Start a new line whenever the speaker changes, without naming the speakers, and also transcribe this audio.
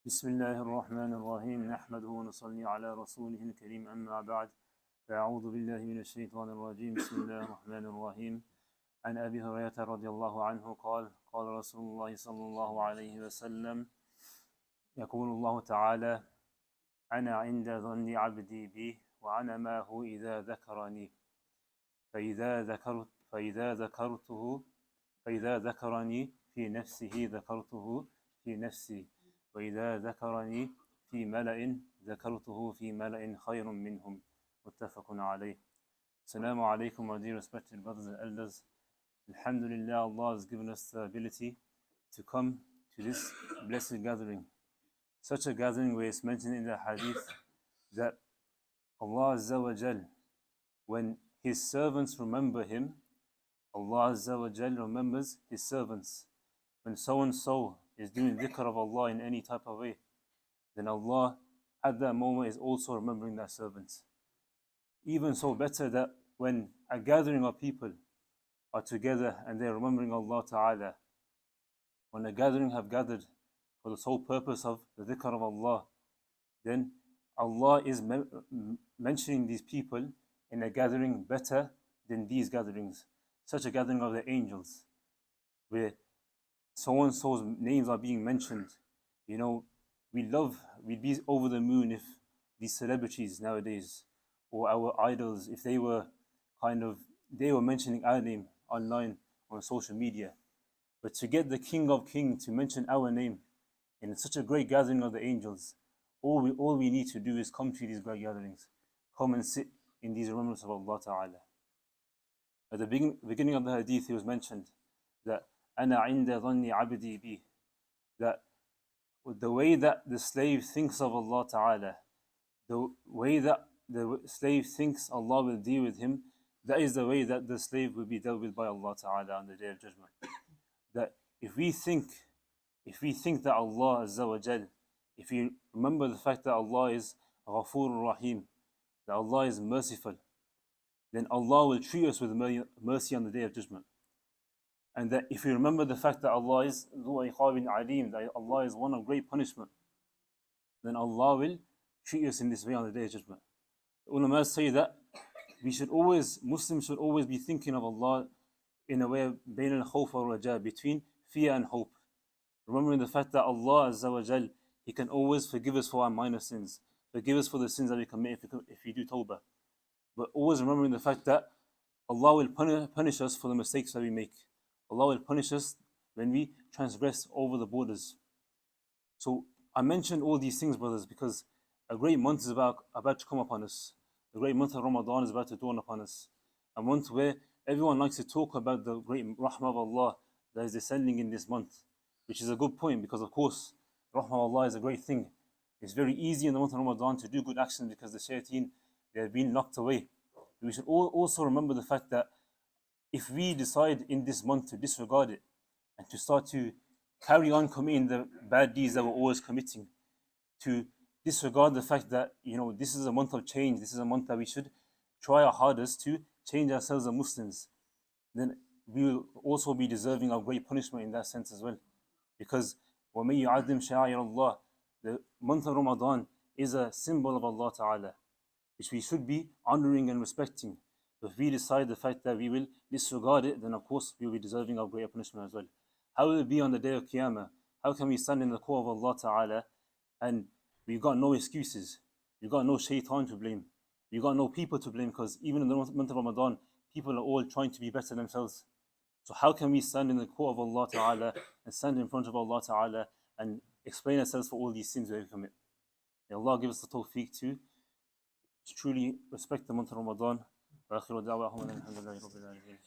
بسم الله الرحمن الرحيم نحمده ونصلي على رسوله الكريم أما بعد فأعوذ بالله من الشيطان الرجيم بسم الله الرحمن الرحيم عن أبي هريرة رضي الله عنه قال قال رسول الله صلى الله عليه وسلم يقول الله تعالى أنا عند ظن عبدي بي وأنا معه إذا ذكرني فإذا ذكرني في نفسه ذكرته في نفسي وإذا ذكرني في ملأ ذكرته في ملأ خير منهم متفق عليه. Assalamu alaikum, my dear respected brothers and elders. Alhamdulillah, Allah has given us the ability to come to this blessed gathering. Such a gathering where it's mentioned in the hadith that Allah Azza wa Jal, when His servants remember Him, Allah Azza wa Jal remembers His servants. When so-and-so is doing dhikr of Allah in any type of way, then Allah at that moment is also remembering their servants. Even so, better that when a gathering of people are together and they're remembering Allah Ta'ala, when a gathering have gathered for the sole purpose of the dhikr of Allah, then Allah is mentioning these people in a gathering better than these gatherings. Such a gathering of the angels, where so-and-so's names are being mentioned. You know, we'd be over the moon if these celebrities nowadays, or our idols, if they were mentioning our name online on social media. But to get the King of Kings to mention our name in such a great gathering of the angels, all we need to do is come to these great gatherings, come and sit in these remembrance of Allah Ta'ala. At the beginning of the hadith, it was mentioned that أَنَا عِنْدَ ظَنِّ عَبْدِي بِي, that the way that the slave thinks of Allah Ta'ala, the way that the slave thinks Allah will deal with him, that is the way that the slave will be dealt with by Allah Ta'ala on the Day of Judgment. That if we think that Allah Azza wa Jal, if you remember the fact that Allah is Ghafur Rahim, that Allah is merciful, then Allah will treat us with mercy on the Day of Judgment. And that if you remember the fact that Allah is Ali-Ilm, that Allah is one of great punishment, then Allah will treat us in this way on the Day of Judgment. The ulama say that Muslims should always be thinking of Allah in a way of bayn al-khawf wa raja, between fear and hope. Remembering the fact that Allah Azza wa Jal, He can always forgive us for our minor sins, forgive us for the sins that we commit if we do tawbah. But always remembering the fact that Allah will punish us for the mistakes that we make. Allah will punish us when we transgress over the borders. So I mentioned all these things, brothers, because a great month is about to come upon us. The great month of Ramadan is about to dawn upon us. A month where everyone likes to talk about the great rahmah of Allah that is descending in this month, which is a good point, because of course rahmah of Allah is a great thing. It's very easy in the month of Ramadan to do good actions because the shayateen, they have been locked away. We should also remember the fact that if we decide in this month to disregard it and to start to carry on committing the bad deeds that we're always committing, to disregard the fact that, you know, this is a month of change, this is a month that we should try our hardest to change ourselves as Muslims, then we will also be deserving of great punishment in that sense as well. Because وَمَن يُعَظِّمْ شَعَائِرَ اللَّهِ, the month of Ramadan is a symbol of Allah Ta'ala, which we should be honoring and respecting. If we decide the fact that we will disregard it, then of course we will be deserving of greater punishment as well. How will it be on the Day of Qiyamah? How can we stand in the court of Allah Ta'ala and we've got no excuses? We've got no shaitan to blame. We've got no people to blame, because even in the month of Ramadan, people are all trying to be better themselves. So how can we stand in the court of Allah Ta'ala and stand in front of Allah Ta'ala and explain ourselves for all these sins that we commit? May Allah give us the tawfiq to truly respect the month of Ramadan. وآخر دعواهم الحمد لله رب العالمين.